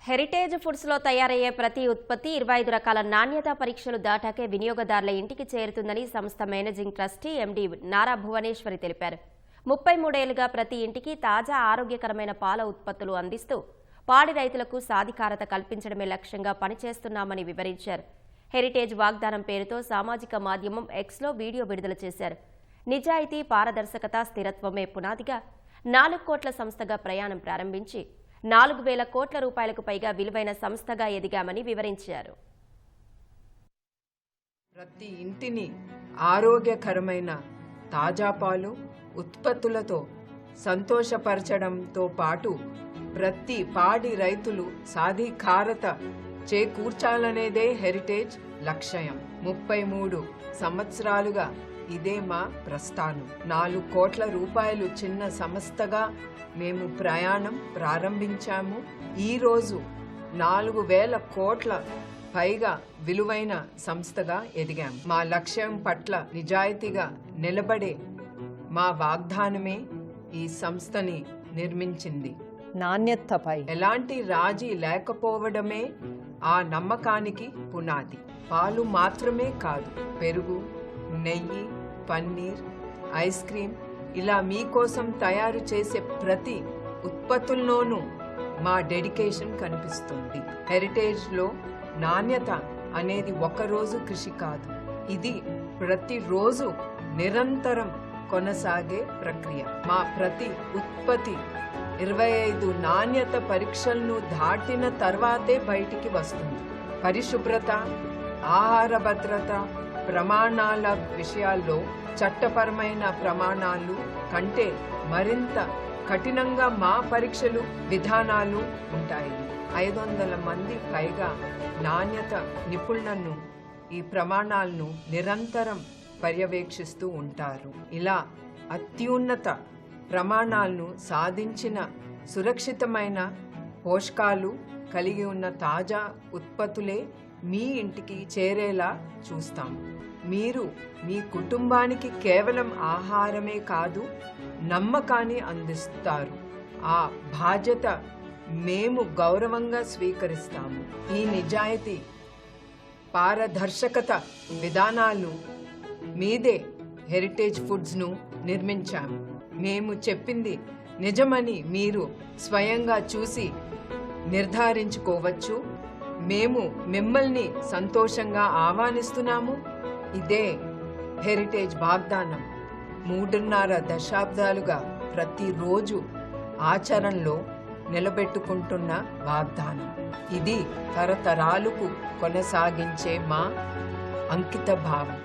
Heritage ఫుడ్స్లో తయారయ్యే ప్రతి ఉత్పత్తి 25 రకాల నాణ్యతా పరీక్షలు దాటాకే వినియోగదారుల ఇంటికి చేరుతుందని సంస్థ managing trustee MD Nara Bhuvaneshwari తెలిపారు. 33 ఏళ్లుగా ప్రతి ఇంటికి తాజా ఆరోగ్యకరమైన పాల ఉత్పత్తులు అందిస్తూ పాడి రైతులకు సాధికారత కల్పించడమే లక్ష్యంగా పనిచేస్తున్నామని వివరించారు. హెరిటేజ్ వాగ్దానం పేరుతో సామాజిక మాధ్యమం ఎక్స్లో వీడియో విడుదల చేశారు. నిజాయితీ, పారదర్శకత, స్థిరత్వమే పునాదిగా 4 కోట్ల సంస్థగా ప్రయాణం ప్రారంభించి 4,000 కోట్ల రూపాయలకు పైగా విలువైన సంస్థగా ఎదిగామని వివరించారు. ప్రతి ఇంటిని ఆరోగ్యకరమైన తాజా పాలు ఉత్పత్తులతో సంతోషపరచడంతో పాటు ప్రతి పాడి రైతులు సాధికారత చేకూర్చాలనేదే హెరిటేజ్ లక్ష్యం. 33 సంవత్సరాలుగా ఇదే మా ప్రస్థానం. 4 కోట్ల రూపాయలు చిన్న సంస్థగా మేము ప్రయాణం ప్రారంభించాము. ఈరోజు 4,000 కోట్ల పైగా విలువైన సంస్థగా ఎదిగాం. మా లక్ష్యం పట్ల నిజాయితీగా నిలబడే మా వాగ్దానమే ఈ సంస్థని నిర్మించింది. నాణ్యతపై ఎలాంటి రాజీ లేకపోవడమే ఆ నమ్మకానికి పునాది. పాలు మాత్రమే కాదు, పెరుగు, నెయ్యి, పన్నీర్, ఐస్ క్రీమ్ ఇలా మీకోసం తయారు చేసే ప్రతి ఉత్పత్తుల్లోనూ మా డెడికేషన్ కనిపిస్తుంది. హెరిటేజ్లో నాణ్యత అనేది ఒకరోజు కృషి కాదు, ఇది ప్రతిరోజు నిరంతరం కొనసాగే ప్రక్రియ. మా ప్రతి ఉత్పత్తి 25 నాణ్యత పరీక్షలను దాటిన తర్వాతే బయటికి వస్తుంది. పరిశుభ్రత, ఆహార భద్రత ప్రమాణాల విషయాల్లో చట్టపరమైన ప్రమాణాలు కంటే మరింత కఠినంగా మా పరీక్షలు విధానాలు ఉంటాయి. 500 మంది పైగా నాణ్యత నిపుణులను ఈ ప్రమాణాలను నిరంతరం పర్యవేక్షిస్తూ ఉంటారు. ఇలా అత్యున్నత ప్రమాణాలను సాధించిన సురక్షితమైన పోషకాలు కలిగి ఉన్న తాజా ఉత్పత్తులే మీ ఇంటికి చేరేలా చూస్తాం. మీరు మీ కుటుంబానికి కేవలం ఆహారమే కాదు, నమ్మకాన్ని అందిస్తారు. ఆ బాధ్యత మేము గౌరవంగా స్వీకరిస్తాము. ఈ నిజాయితీ, పారదర్శకత విధానాలు మీదే హెరిటేజ్ ఫుడ్స్ను నిర్మించాము. మేము చెప్పింది నిజమని మీరు స్వయంగా చూసి నిర్ధారించుకోవచ్చు. మేము మిమ్మల్ని సంతోషంగా ఆహ్వానిస్తున్నాము. ఇదే హెరిటేజ్ వాగ్దానం. 3.5 దశాబ్దాలుగా ప్రతిరోజు ఆచరణలో నిలబెట్టుకుంటున్న వాగ్దానం. ఇది తరతరాలకు కొనసాగించే మా అంకిత భావం.